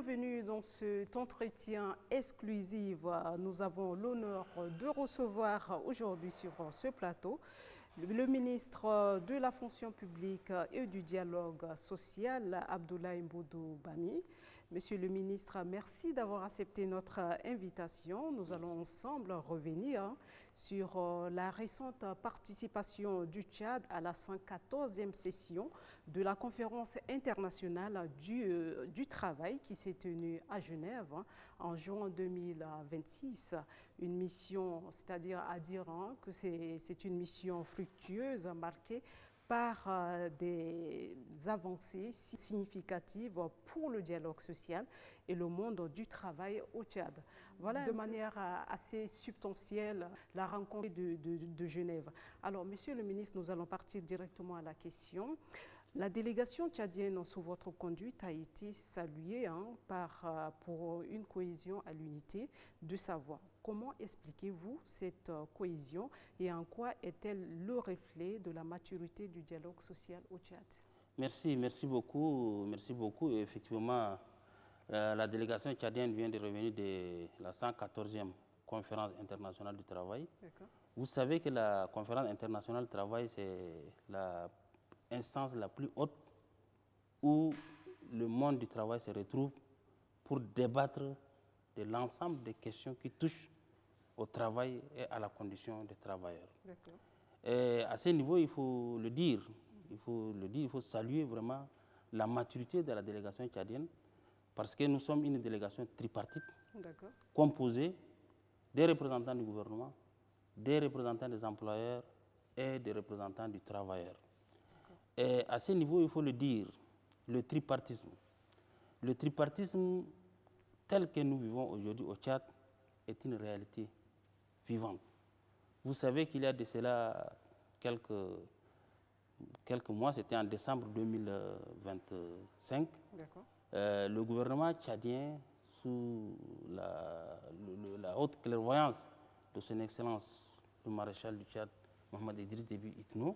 Bienvenue dans cet entretien exclusif. Nous avons l'honneur de recevoir aujourd'hui sur ce plateau le ministre de la fonction publique et du dialogue social, Abdoulaye Mbodou Bami. Monsieur le ministre, merci d'avoir accepté notre invitation. Nous allons ensemble revenir sur la récente participation du Tchad à la 114e session de la conférence internationale du travail qui s'est tenue à Genève en juin 2026. Une mission, c'est-à-dire à dire que c'est une mission fructueuse, marquée par des avancées significatives pour le dialogue social et le monde du travail au Tchad. Voilà de manière assez substantielle la rencontre de Genève. Alors, Monsieur le ministre, nous allons partir directement à la question. La délégation tchadienne sous votre conduite a été saluée pour une cohésion à l'unité de sa voix. Comment expliquez-vous cette cohésion et en quoi est-elle le reflet de la maturité du dialogue social au Tchad? Merci beaucoup. Et effectivement, la délégation tchadienne vient de revenir de la 114e conférence internationale du travail. Vous savez que la conférence internationale du travail, c'est la instance la plus haute où le monde du travail se retrouve pour débattre de l'ensemble des questions qui touchent au travail et à la condition des travailleurs. Et à ce niveau, il faut saluer vraiment la maturité de la délégation tchadienne parce que nous sommes une délégation tripartite composée des représentants du gouvernement, des représentants des employeurs et des représentants du travailleur. Et à ce niveau, il faut le dire, le tripartisme tel que nous vivons aujourd'hui au Tchad est une réalité vivante. Vous savez qu'il y a de cela quelques mois, c'était en décembre 2025, le gouvernement tchadien, sous la haute clairvoyance de son Excellence, le maréchal du Tchad, Mohamed Idriss Déby Itno,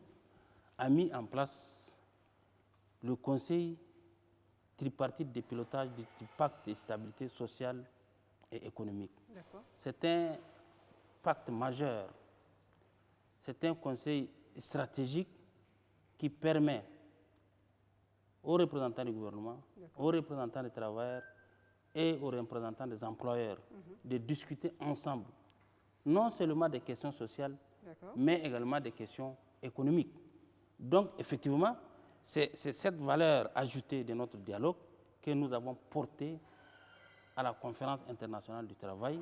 a mis en place le Conseil tripartite de pilotage du pacte de stabilité sociale et économique. C'est un pacte majeur, c'est un conseil stratégique qui permet aux représentants du gouvernement, aux représentants des travailleurs et aux représentants des employeurs de discuter ensemble, non seulement des questions sociales, mais également des questions économiques. Donc, effectivement, c'est cette valeur ajoutée de notre dialogue que nous avons portée à la conférence internationale du travail,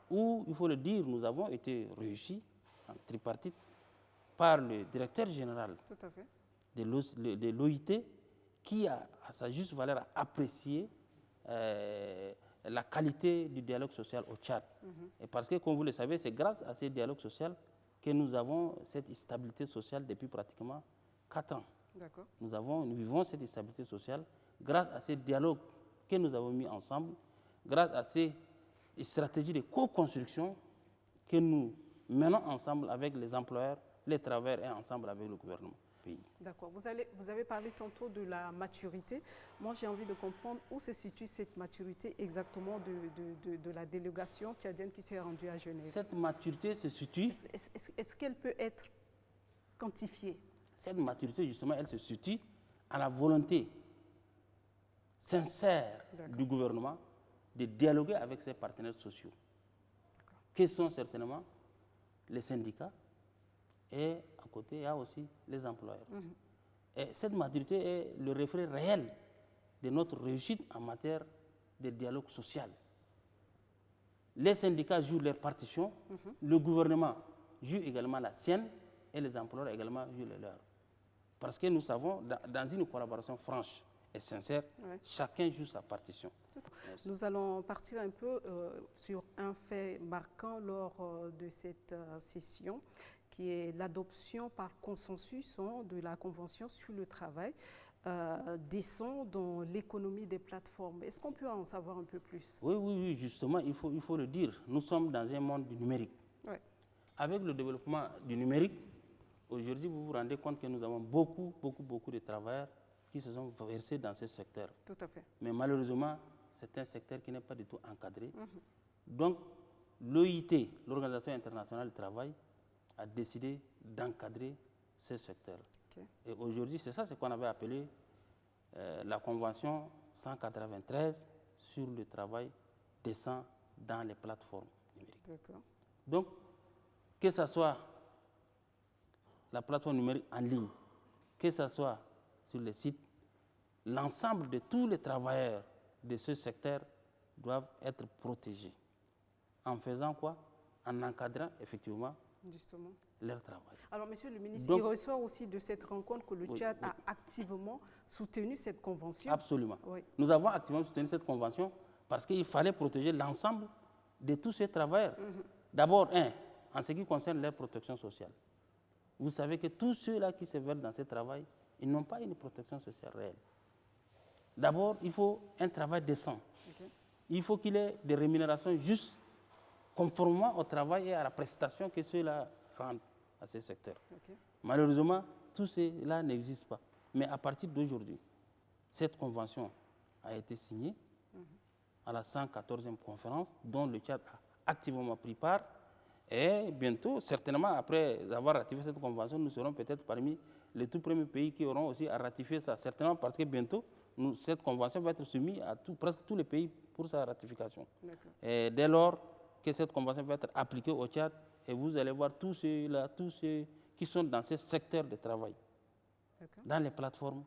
où, il faut le dire, nous avons été réussis en tripartite par le directeur général de l'OIT, qui a, à sa juste valeur, apprécié la qualité du dialogue social au Tchad. Et parce que, comme vous le savez, c'est grâce à ce dialogue social que nous avons cette stabilité sociale depuis pratiquement 4 ans. Nous vivons cette stabilité sociale grâce à ce dialogue que nous avons mis ensemble, grâce à ces stratégies de co-construction que nous menons ensemble avec les employeurs, les travailleurs et ensemble avec le gouvernement. D'accord. Vous avez parlé tantôt de la maturité. Moi, j'ai envie de comprendre où se situe cette maturité exactement de la délégation tchadienne qui s'est rendue à Genève. Cette maturité se situe... Est-ce qu'elle peut être quantifiée? Cette maturité, justement, elle se situe à la volonté sincère du gouvernement de dialoguer avec ses partenaires sociaux, qui sont certainement les syndicats, et à côté, il y a aussi les employeurs. Et cette maturité est le reflet réel de notre réussite en matière de dialogue social. Les syndicats jouent leur partition, le gouvernement joue également la sienne, et les employeurs également jouent la leur. Parce que nous savons, dans une collaboration franche et sincère, chacun joue sa partition. Nous allons partir un peu sur un fait marquant lors de cette session, qui est l'adoption par consensus de la Convention sur le travail décent dans l'économie des plateformes. Est-ce qu'on peut en savoir un peu plus? Oui, justement, il faut le dire. Nous sommes dans un monde du numérique. Avec le développement du numérique, aujourd'hui, vous vous rendez compte que nous avons beaucoup de travailleurs qui se sont versés dans ce secteur. Tout à fait. Mais malheureusement, c'est un secteur qui n'est pas du tout encadré. Donc, l'OIT, l'Organisation internationale du travail, a décidé d'encadrer ce secteur. Okay. Et aujourd'hui, c'est ça ce qu'on avait appelé la Convention 193 sur le travail décent dans les plateformes numériques. Donc, que ce soit la plateforme numérique en ligne, que ce soit sur les sites, l'ensemble de tous les travailleurs de ce secteur doivent être protégés. En faisant quoi? En encadrant effectivement justement leur travail. Alors, monsieur le ministre, Donc, il ressort aussi de cette rencontre que le Tchad a activement soutenu cette convention. Absolument. Oui. Nous avons activement soutenu cette convention parce qu'il fallait protéger l'ensemble de tous ces travailleurs. D'abord, en ce qui concerne leur protection sociale. Vous savez que tous ceux-là qui se veulent dans ce travail, ils n'ont pas une protection sociale réelle. D'abord, il faut un travail décent. Okay. Il faut qu'il ait des rémunérations justes, conformément au travail et à la prestation que ceux-là rendent à ce secteur. Okay. Malheureusement, tout cela n'existe pas. Mais à partir d'aujourd'hui, cette convention a été signée à la 114e conférence, dont le Tchad a activement pris part. Et bientôt, certainement, après avoir ratifié cette convention, nous serons peut-être parmi les tout premiers pays qui auront aussi à ratifier ça. Certainement parce que bientôt, cette convention va être soumise à presque tous les pays pour sa ratification. Et dès lors que cette convention va être appliquée au Tchad, et vous allez voir tous ceux qui sont dans ce secteur de travail, dans les plateformes,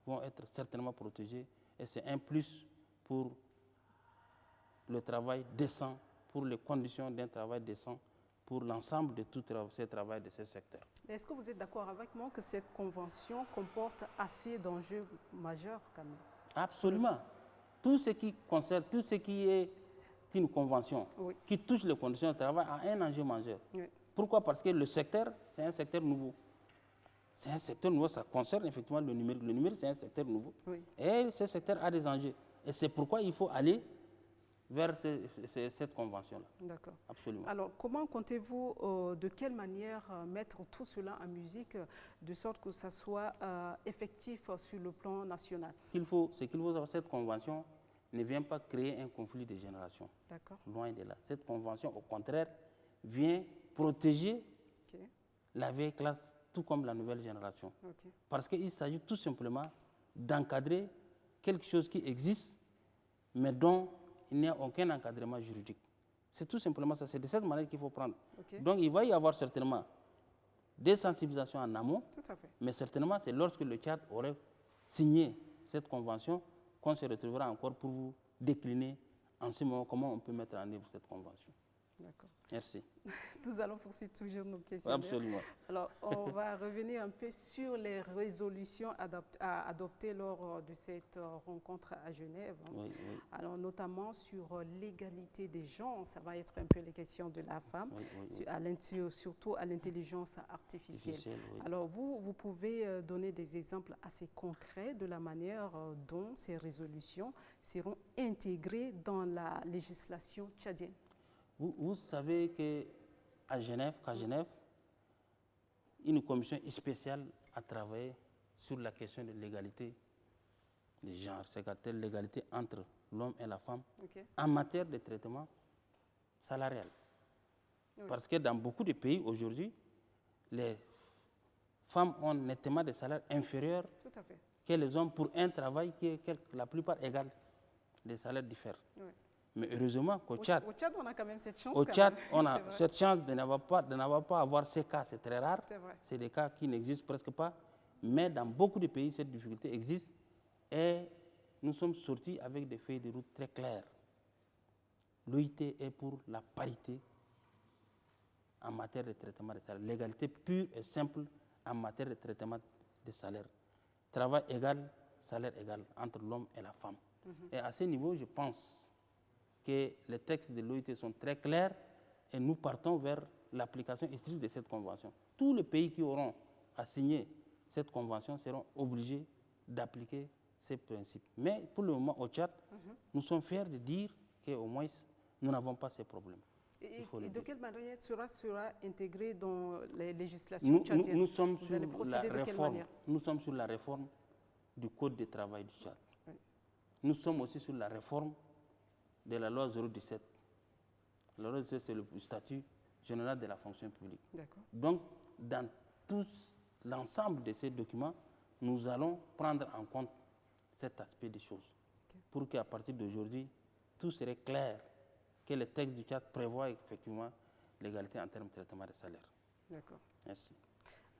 vont être certainement protégés. Et c'est un plus pour le travail décent, pour les conditions d'un travail décent, pour l'ensemble de tout ce travail de ce secteur. Est-ce que vous êtes d'accord avec moi que cette convention comporte assez d'enjeux majeurs quand même? Absolument. Tout ce qui concerne, tout ce qui est une convention qui touche les conditions de travail a un enjeu majeur. Oui. Pourquoi? Parce que le secteur, c'est un secteur nouveau. C'est un secteur nouveau, ça concerne effectivement le numérique. Le numérique, c'est un secteur nouveau. Oui. Et ce secteur a des enjeux. Et c'est pourquoi il faut aller vers cette convention-là. D'accord. Absolument. Alors, comment comptez-vous, de quelle manière mettre tout cela en musique, de sorte que ça soit effectif sur le plan national? Ce qu'il faut savoir, cette convention ne vient pas créer un conflit de génération. D'accord. Loin de là. Cette convention, au contraire, vient protéger la vieille classe, tout comme la nouvelle génération. Parce qu'il s'agit tout simplement d'encadrer quelque chose qui existe, mais dont il n'y a aucun encadrement juridique. C'est tout simplement ça. C'est de cette manière qu'il faut prendre. Donc, il va y avoir certainement des sensibilisations en amont, mais certainement, c'est lorsque le Tchad aurait signé cette convention qu'on se retrouvera encore pour vous décliner en ce moment comment on peut mettre en œuvre cette convention. D'accord. Merci. Nous allons poursuivre toujours nos questions. Absolument. Alors, on va revenir un peu sur les résolutions adoptées lors de cette rencontre à Genève. Oui. Alors, notamment sur l'égalité des genres, ça va être un peu les questions de la femme, surtout à l'intelligence artificielle. Alors, vous pouvez donner des exemples assez concrets de la manière dont ces résolutions seront intégrées dans la législation tchadienne. Vous savez qu'à Genève, une commission spéciale a travaillé sur la question de l'égalité des genres, c'est-à-dire l'égalité entre l'homme et la femme en matière de traitement salarial. Parce que dans beaucoup de pays aujourd'hui, les femmes ont nettement des salaires inférieurs que les hommes pour un travail qui est la plupart égal. Les salaires diffèrent. Mais heureusement qu'au Tchad, on a quand même cette chance. Au Tchad, on a cette chance de n'avoir pas avoir ces cas. C'est très rare. C'est des cas qui n'existent presque pas. Mais dans beaucoup de pays, cette difficulté existe. Et nous sommes sortis avec des feuilles de route très claires. L'OIT est pour la parité en matière de traitement des salaires. L'égalité pure et simple en matière de traitement des salaires. Travail égal, salaire égal entre l'homme et la femme. Et à ce niveau, je pense que les textes de l'OIT sont très clairs et nous partons vers l'application stricte de cette convention. Tous les pays qui auront à signer cette convention seront obligés d'appliquer ces principes. Mais pour le moment, au Tchad, nous sommes fiers de dire qu'au moins, nous n'avons pas ces problèmes. Et de quelle manière sera intégré dans les législations tchadiennes? Nous sommes sur la réforme du Code du travail du Tchad. Nous sommes aussi sur la réforme de la loi 017. La loi 017, c'est le statut général de la fonction publique. Donc, dans tout l'ensemble de ces documents, nous allons prendre en compte cet aspect des choses pour qu'à partir d'aujourd'hui, tout serait clair, que le texte du Tchad prévoit effectivement l'égalité en termes de traitement des salaires. D'accord. Merci.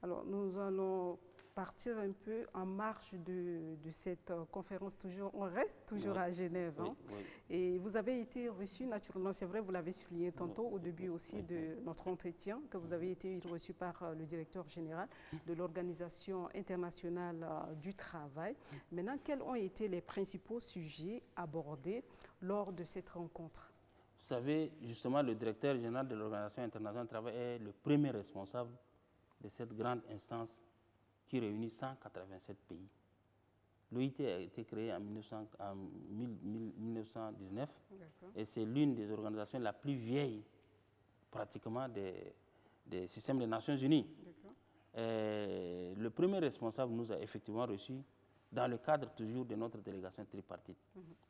Alors, nous allons partir un peu en marge de cette conférence. On reste toujours à Genève. Oui, hein. oui. Et vous avez été reçu, naturellement, c'est vrai, vous l'avez souligné tantôt au début aussi de notre entretien, que vous avez été reçu par le directeur général de l'Organisation internationale du travail. Maintenant, quels ont été les principaux sujets abordés lors de cette rencontre? Vous savez, justement, le directeur général de l'Organisation internationale du travail est le premier responsable de cette grande instance qui réunit 187 pays. L'OIT a été créé en 1919 et c'est l'une des organisations la plus vieille pratiquement des systèmes des Nations Unies. Le premier responsable nous a effectivement reçus dans le cadre toujours de notre délégation tripartite,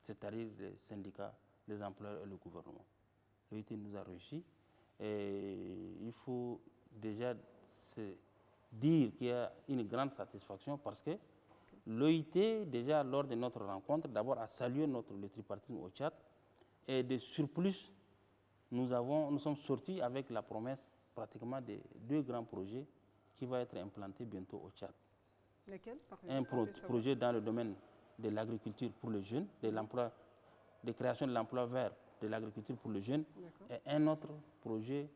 c'est-à-dire les syndicats, les employeurs et le gouvernement. L'OIT nous a reçus et il faut déjà dire qu'il y a une grande satisfaction parce que l'OIT, déjà lors de notre rencontre, d'abord a salué le tripartisme au Tchad et de surplus, nous sommes sortis avec la promesse pratiquement de 2 grands projets qui vont être implantés bientôt au Tchad. Lesquels? Un projet dans le domaine de l'agriculture pour les jeunes, de création de l'emploi vert de l'agriculture pour les jeunes, et un autre projet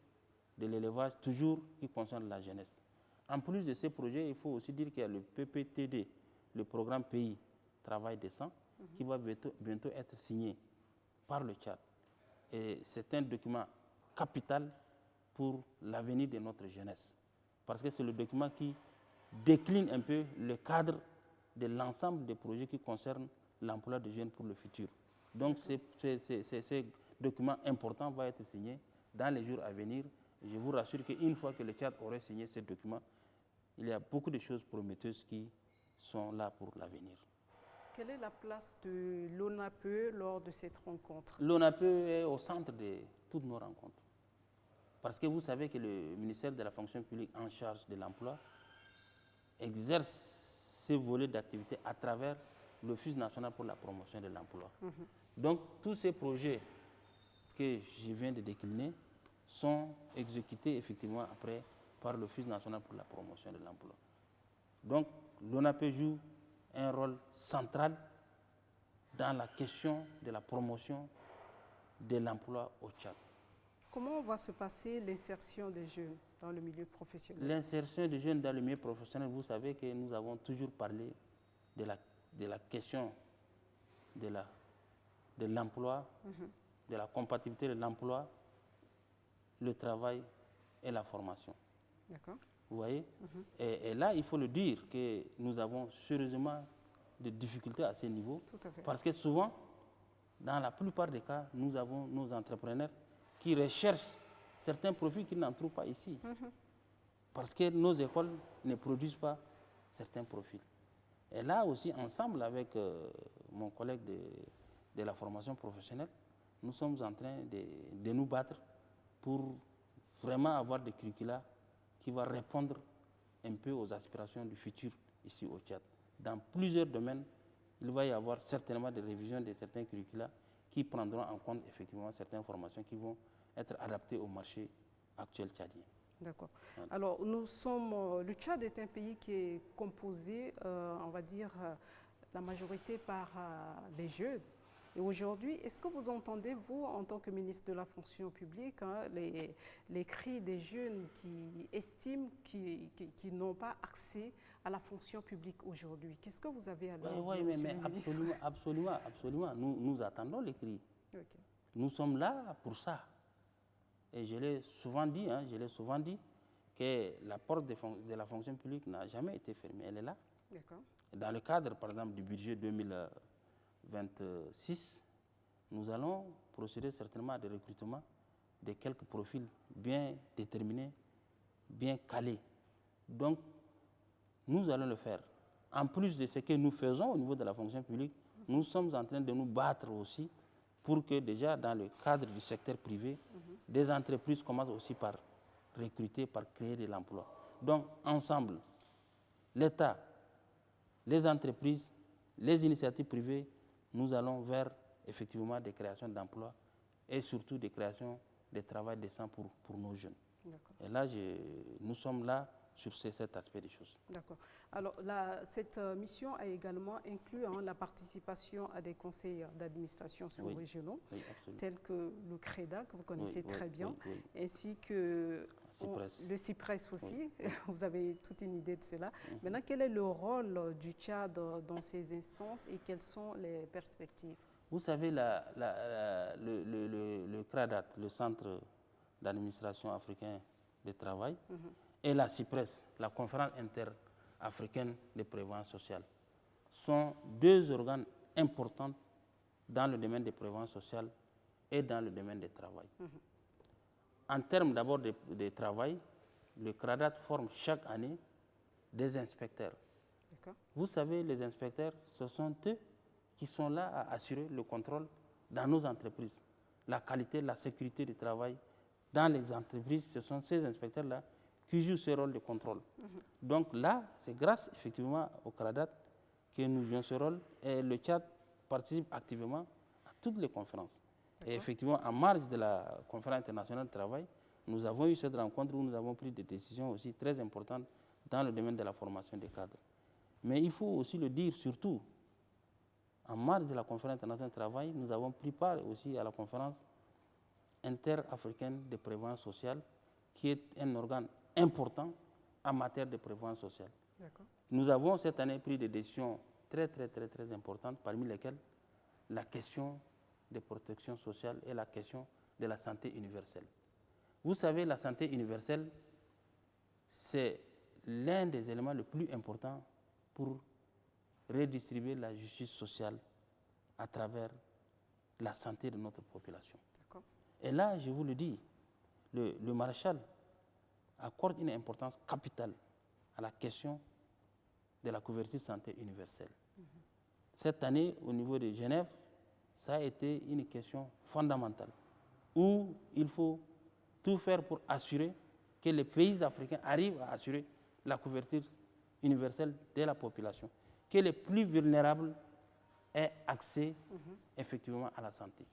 de l'élevage toujours qui concerne la jeunesse. En plus de ces projets, il faut aussi dire qu'il y a le PPTD, le programme Pays Travail Décent, qui va bientôt être signé par le Tchad. Et c'est un document capital pour l'avenir de notre jeunesse. Parce que c'est le document qui décline un peu le cadre de l'ensemble des projets qui concernent l'emploi des jeunes pour le futur. Donc, ce document important va être signé dans les jours à venir. Je vous rassure qu'une fois que le Tchad aurait signé ce document, il y a beaucoup de choses prometteuses qui sont là pour l'avenir. Quelle est la place de l'ONAPE lors de cette rencontre? L'ONAPE est au centre de toutes nos rencontres. Parce que vous savez que le ministère de la fonction publique en charge de l'emploi exerce ses volets d'activité à travers l'Office national pour la promotion de l'emploi. Donc, tous ces projets que je viens de décliner sont exécutés effectivement après par l'Office national pour la promotion de l'emploi. Donc, l'ONAPE joue un rôle central dans la question de la promotion de l'emploi au Tchad. Comment va se passer l'insertion des jeunes dans le milieu professionnel? L'insertion des jeunes dans le milieu professionnel, vous savez que nous avons toujours parlé de la question de l'emploi, de la compatibilité de l'emploi, le travail et la formation. D'accord. Vous voyez? Et là, il faut le dire que nous avons sérieusement des difficultés à ce niveau. Tout à fait. Parce que souvent, dans la plupart des cas, nous avons nos entrepreneurs qui recherchent certains profils qu'ils n'en trouvent pas ici. Parce que nos écoles ne produisent pas certains profils. Et là aussi, ensemble avec mon collègue de la formation professionnelle, nous sommes en train de nous battre pour vraiment avoir des curricula qui vont répondre un peu aux aspirations du futur ici au Tchad. Dans plusieurs domaines, il va y avoir certainement des révisions de certains curricula qui prendront en compte effectivement certaines formations qui vont être adaptées au marché actuel tchadien. D'accord. Alors, le Tchad est un pays qui est composé, on va dire, la majorité par les jeunes. Et aujourd'hui, est-ce que vous entendez, vous, en tant que ministre de la fonction publique, les cris des jeunes qui estiment qu'ils n'ont pas accès à la fonction publique aujourd'hui? Qu'est-ce que vous avez à leur dire, oui, mais absolument. Nous attendons les cris. Okay. Nous sommes là pour ça. Et je l'ai souvent dit, que la porte de la fonction publique n'a jamais été fermée. Elle est là. Dans le cadre, par exemple, du budget 2026, nous allons procéder certainement à des recrutements de quelques profils bien déterminés, bien calés. Donc, nous allons le faire. En plus de ce que nous faisons au niveau de la fonction publique, nous sommes en train de nous battre aussi pour que déjà dans le cadre du secteur privé, des entreprises commencent aussi par recruter, par créer de l'emploi. Donc ensemble, l'État, les entreprises, les initiatives privées, nous allons vers effectivement des créations d'emplois et surtout des créations de travail décent pour nos jeunes. Et là, nous sommes là sur cet aspect des choses. D'accord. Alors, cette mission a également inclus la participation à des conseils d'administration sous-régionaux, tels que le CREDA, que vous connaissez très bien, ainsi que le CIPRES aussi. Vous avez toute une idée de cela. Maintenant, quel est le rôle du Tchad dans ces instances et quelles sont les perspectives? Vous savez, le CRADAT, le Centre d'administration africain de travail, et la CIPRES, la Conférence interafricaine de prévoyance sociale, sont deux organes importants dans le domaine de prévoyance sociale et dans le domaine du travail. En termes d'abord de travail, le CRADAT forme chaque année des inspecteurs. Vous savez, les inspecteurs, ce sont eux qui sont là à assurer le contrôle dans nos entreprises. La qualité, la sécurité du travail dans les entreprises, ce sont ces inspecteurs-là qui jouent ce rôle de contrôle. Donc là, c'est grâce effectivement au CRADAT que nous jouons ce rôle et le Tchad participe activement à toutes les conférences. Et effectivement, en marge de la conférence internationale de travail, nous avons eu cette rencontre où nous avons pris des décisions aussi très importantes dans le domaine de la formation des cadres. Mais il faut aussi le dire, surtout, en marge de la conférence internationale de travail, nous avons pris part aussi à la conférence interafricaine de prévoyance sociale, qui est un organe important en matière de prévoyance sociale. Nous avons cette année pris des décisions très importantes, parmi lesquelles la question de protection sociale et la question de la santé universelle. Vous savez, la santé universelle, c'est l'un des éléments les plus importants pour redistribuer la justice sociale à travers la santé de notre population. Et là, je vous le dis, le maréchal accorde une importance capitale à la question de la couverture santé universelle. Cette année, au niveau de Genève, ça a été une question fondamentale, où il faut tout faire pour assurer que les pays africains arrivent à assurer la couverture universelle de la population, que les plus vulnérables aient accès effectivement à la santé.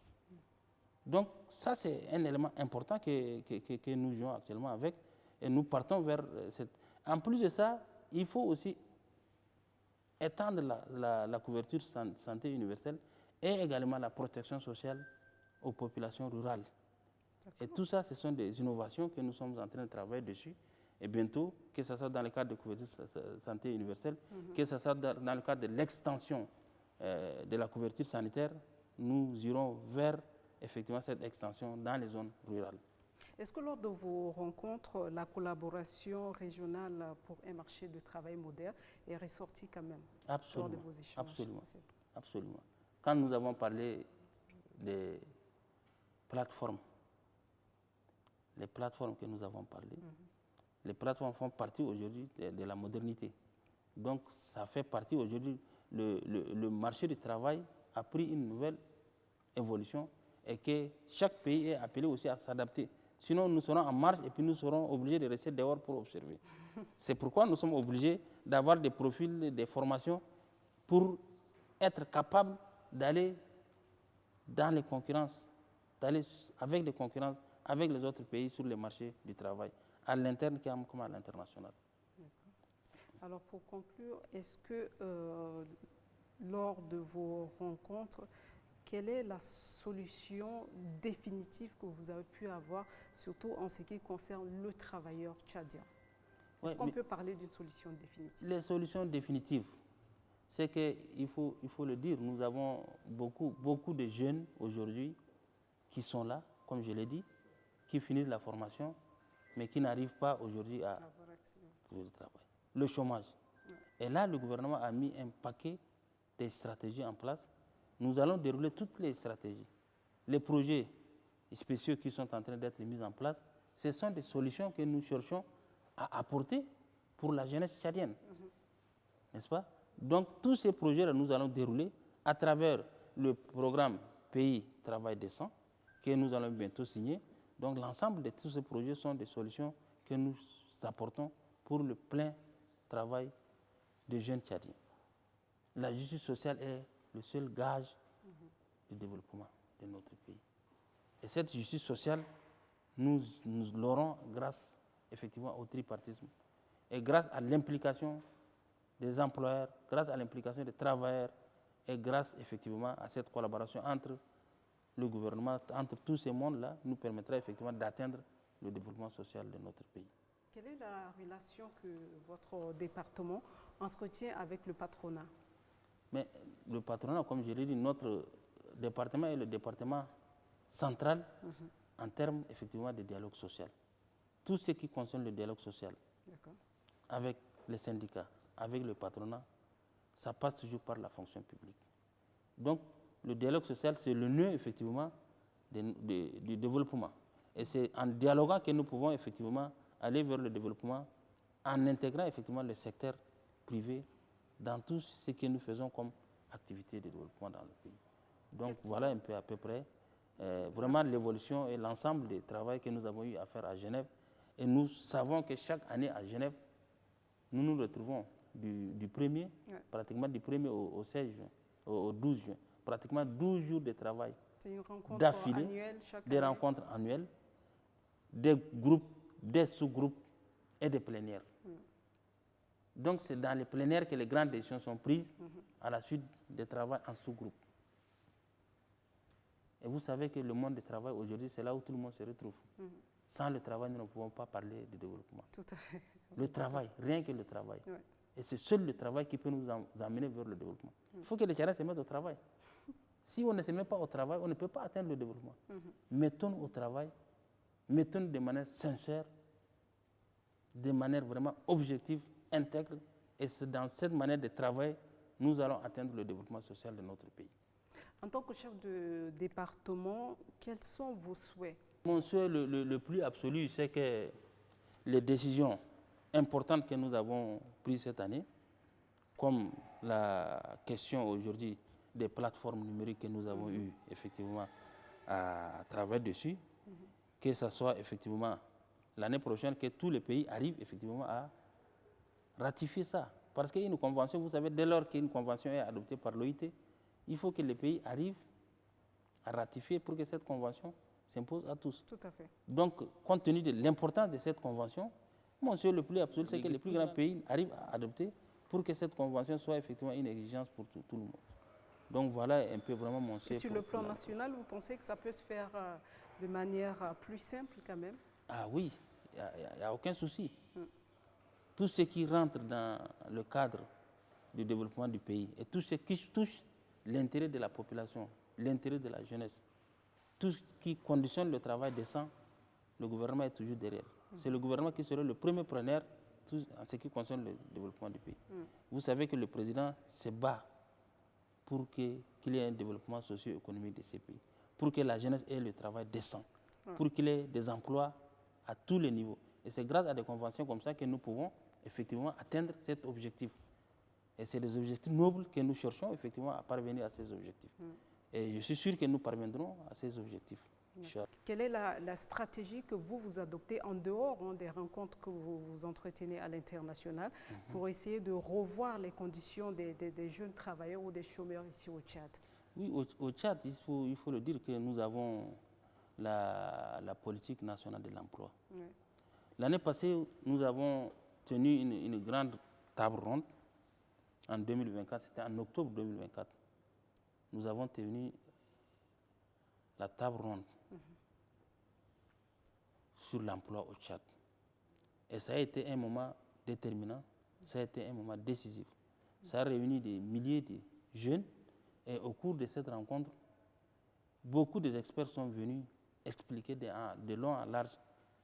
Donc ça, c'est un élément important que nous jouons actuellement avec, et nous partons vers cette... En plus de ça, il faut aussi étendre la couverture santé universelle et également la protection sociale aux populations rurales. Et tout ça, ce sont des innovations que nous sommes en train de travailler dessus. Et bientôt, que ce soit dans le cadre de couverture santé universelle, que ce soit dans le cadre de l'extension de la couverture sanitaire, nous irons vers effectivement cette extension dans les zones rurales. Est-ce que lors de vos rencontres, la collaboration régionale pour un marché de travail moderne est ressortie quand même? Absolument, lors de vos échanges? Absolument. Quand nous avons parlé des plateformes, les plateformes que nous avons parlé, les plateformes font partie aujourd'hui de la modernité. Donc ça fait partie aujourd'hui, le marché du travail a pris une nouvelle évolution et que chaque pays est appelé aussi à s'adapter. Sinon, nous serons en marche et puis nous serons obligés de rester dehors pour observer. C'est pourquoi nous sommes obligés d'avoir des profils, des formations pour être capables d'aller dans les concurrences, d'aller avec les concurrences, avec les autres pays sur les marchés du travail, à l'interne comme à l'international. Alors pour conclure, est-ce que lors de vos rencontres, quelle est la solution définitive que vous avez pu avoir, surtout en ce qui concerne le travailleur tchadien? Est-ce qu'on peut parler d'une solution définitive? Les solutions définitives, c'est qu'il faut le dire, nous avons beaucoup de jeunes aujourd'hui qui sont là, comme je l'ai dit, qui finissent la formation, mais qui n'arrivent pas aujourd'hui à trouver le travail. Le chômage. Et là, le gouvernement a mis un paquet de stratégies en place. Nous allons dérouler toutes les stratégies. Les projets spéciaux qui sont en train d'être mis en place, ce sont des solutions que nous cherchons à apporter pour la jeunesse tchadienne. N'est-ce pas? Donc, tous ces projets-là, nous allons dérouler à travers le programme pays travail décent, que nous allons bientôt signer. Donc l'ensemble de tous ces projets sont des solutions que nous apportons pour le plein travail des jeunes Tchadiens. La justice sociale est le seul gage du développement de notre pays. Et cette justice sociale, nous l'aurons grâce effectivement au tripartisme et grâce à l'implication des employeurs, grâce à l'implication des travailleurs et grâce effectivement à cette collaboration entre le gouvernement, entre tous ces mondes-là, nous permettra effectivement d'atteindre le développement social de notre pays. Quelle est la relation que votre département entretient avec le patronat? Mais le patronat, comme je l'ai dit, notre département est le département central en termes effectivement de dialogue social. Tout ce qui concerne le dialogue social avec les syndicats, avec le patronat, ça passe toujours par la fonction publique. Donc, le dialogue social, c'est le nœud effectivement du développement. Et c'est en dialoguant que nous pouvons effectivement aller vers le développement en intégrant effectivement le secteur privé dans tout ce que nous faisons comme activité de développement dans le pays. Donc voilà un peu à peu près vraiment l'évolution et l'ensemble des travaux que nous avons eu à faire à Genève. Et nous savons que chaque année à Genève, nous nous retrouvons du 1er, pratiquement du 1er au 16 juin, au 12 juin, pratiquement 12 jours de travail d'affilée, des rencontres annuelles, des groupes, des sous-groupes et des plénières. Donc c'est dans les plénières que les grandes décisions sont prises à la suite des travaux en sous-groupe. Et vous savez que le monde du travail aujourd'hui, c'est là où tout le monde se retrouve. Sans le travail, nous ne pouvons pas parler de développement. Tout à fait. Le travail, rien que le travail. Et c'est seul le travail qui peut nous amener vers le développement. Il faut que les Tchadiens se mettent au travail. Si on ne se met pas au travail, on ne peut pas atteindre le développement. Mettons-nous au travail, mettons-nous de manière sincère, de manière vraiment objective, intègre. Et c'est dans cette manière de travail, nous allons atteindre le développement social de notre pays. En tant que chef de département, quels sont vos souhaits? Mon souhait le plus absolu, c'est que les décisions importantes que nous avons prises cette année, comme la question aujourd'hui des plateformes numériques que nous avons eu effectivement à travailler dessus, que ce soit effectivement l'année prochaine, que tous les pays arrivent effectivement à ratifier ça. Parce qu'une convention, vous savez, dès lors qu'une convention est adoptée par l'OIT, il faut que les pays arrivent à ratifier pour que cette convention s'impose à tous. Tout à fait. Donc, compte tenu de l'importance de cette convention, mon souhait le plus absolu, c'est que les plus grands pays arrivent à adopter pour que cette convention soit effectivement une exigence pour tout le monde. Donc voilà un peu vraiment mon souhait. Et sur le plan national, vous pensez que ça peut se faire de manière plus simple quand même? Ah oui, il n'y a aucun souci. Tout ce qui rentre dans le cadre du développement du pays et tout ce qui touche l'intérêt de la population, l'intérêt de la jeunesse, tout ce qui conditionne le travail décent, le gouvernement est toujours derrière. C'est le gouvernement qui serait le premier preneur en ce qui concerne le développement du pays. Vous savez que le président se bat pour qu'il y ait un développement socio-économique de ces pays, pour que la jeunesse ait le travail décent, pour qu'il y ait des emplois à tous les niveaux. Et c'est grâce à des conventions comme ça que nous pouvons effectivement atteindre cet objectif. Et c'est des objectifs nobles que nous cherchons effectivement à parvenir à ces objectifs. Et je suis sûr que nous parviendrons à ces objectifs. Quelle est la stratégie que vous adoptez en dehors des rencontres que vous entretenez à l'international pour essayer de revoir les conditions des jeunes travailleurs ou des chômeurs ici au Tchad? Oui, au Tchad, il faut le dire que nous avons la politique nationale de l'emploi. L'année passée, nous avons tenu une grande table ronde en 2024, c'était en octobre 2024. Nous avons tenu la table ronde sur l'emploi au Tchad. Et ça a été un moment déterminant, ça a été un moment décisif. Ça a réuni des milliers de jeunes et au cours de cette rencontre, beaucoup d'experts sont venus expliquer de long en large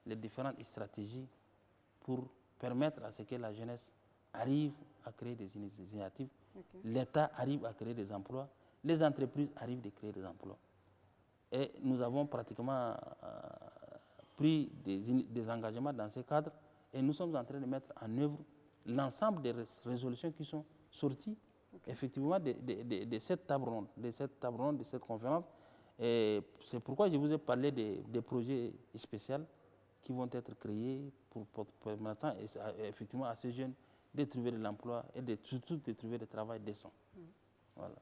les différentes stratégies pour permettre à ce que la jeunesse arrive à créer des initiatives, l'État arrive à créer des emplois, les entreprises arrivent à créer des emplois. Et nous avons pratiquement pris des engagements dans ce cadre et nous sommes en train de mettre en œuvre l'ensemble des résolutions qui sont sorties effectivement de cette table ronde, de cette conférence. Et c'est pourquoi je vous ai parlé des projets spéciaux qui vont être créés pour permettre effectivement à ces jeunes de trouver de l'emploi et surtout de trouver du travail décent. Voilà.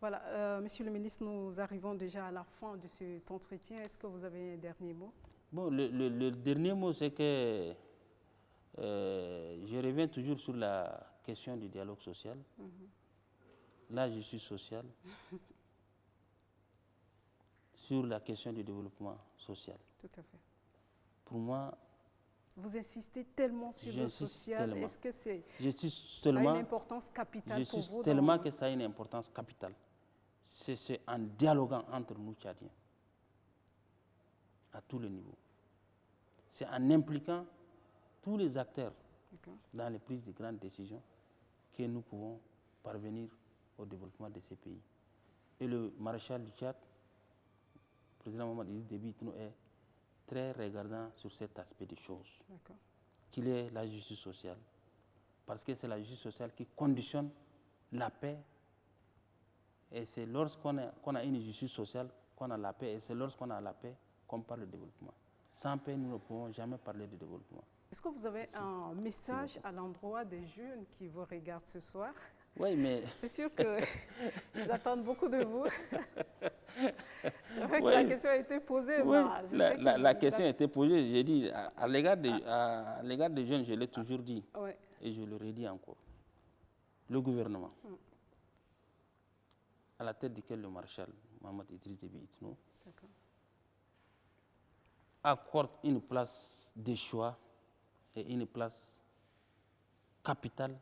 Voilà, Monsieur le ministre, nous arrivons déjà à la fin de cet entretien. Est-ce que vous avez un dernier mot? Bon, le dernier mot, c'est que je reviens toujours sur la question du dialogue social. Là, je suis social. Sur la question du développement social. Tout à fait. Pour moi, vous insistez tellement sur le social. Est-ce que ça a une importance capitale pour vous? J'insiste tellement que ça a une importance capitale. C'est en dialoguant entre nous, Tchadiens, à tous les niveaux. C'est en impliquant tous les acteurs dans les prises de grandes décisions que nous pouvons parvenir au développement de ces pays. Et le maréchal du Tchad, le président Mohamed Idriss Déby Itno, est très regardant sur cet aspect des choses, qu'il est la justice sociale. Parce que c'est la justice sociale qui conditionne la paix. Et c'est lorsqu'on a une justice sociale qu'on a la paix. Et c'est lorsqu'on a la paix qu'on parle de développement. Sans paix, nous ne pouvons jamais parler de développement. Est-ce que vous avez un message à l'endroit des jeunes qui vous regardent ce soir? Oui, mais... C'est sûr qu'ils attendent beaucoup de vous. C'est vrai que la question a été posée. Oui, la question a été posée. J'ai dit, à l'égard des jeunes, je l'ai toujours dit. Et je le redis encore. Le gouvernement, à la tête duquel le maréchal Mohamed Idriss Déby Itno accorde une place de choix et une place capitale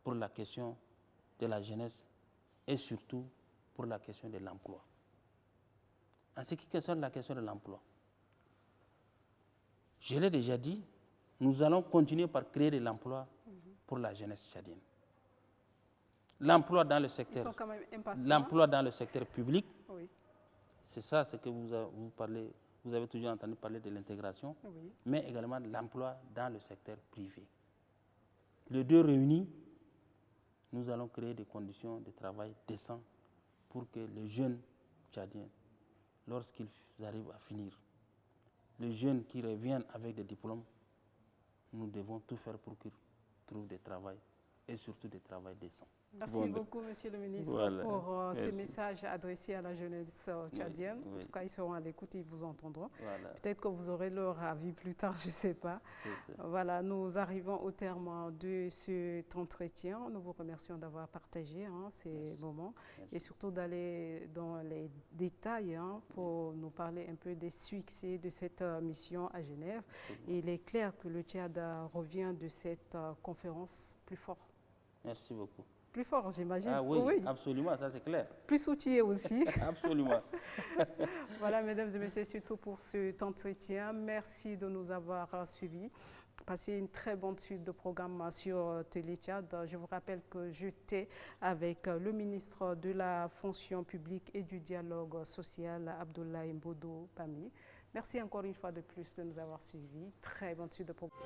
pour la question de la jeunesse et surtout pour la question de l'emploi. En ce qui concerne la question de l'emploi, je l'ai déjà dit, nous allons continuer par créer de l'emploi pour la jeunesse tchadienne. L'emploi dans le secteur, dans le secteur public, c'est ça ce que vous parlez. Vous avez toujours entendu parler de l'intégration, mais également de l'emploi dans le secteur privé. Les deux réunis, nous allons créer des conditions de travail décentes pour que les jeunes tchadiens, lorsqu'ils arrivent à finir, les jeunes qui reviennent avec des diplômes, nous devons tout faire pour qu'ils trouvent du travail et surtout du travail décent. Merci beaucoup, Monsieur le ministre, pour ces messages adressés à la jeunesse tchadienne. En tout cas, ils seront à l'écoute, ils vous entendront. Peut-être que vous aurez leur avis plus tard, je ne sais pas. Voilà, nous arrivons au terme de cet entretien. Nous vous remercions d'avoir partagé ces moments et surtout d'aller dans les détails pour nous parler un peu des succès de cette mission à Genève. Et il est clair que le Tchad revient de cette conférence plus fort. Merci beaucoup. Plus fort, j'imagine. Ah oui, absolument, ça c'est clair. Plus outillé aussi. Absolument. Voilà, mesdames et messieurs, c'est tout pour cet entretien. Merci de nous avoir suivis. Passez une très bonne suite de programmes sur Télé Tchad. Je vous rappelle que j'étais avec le ministre de la fonction publique et du dialogue social, Abdoulaye Mbodo Pami. Merci encore une fois de plus de nous avoir suivis. Très bonne suite de programmes.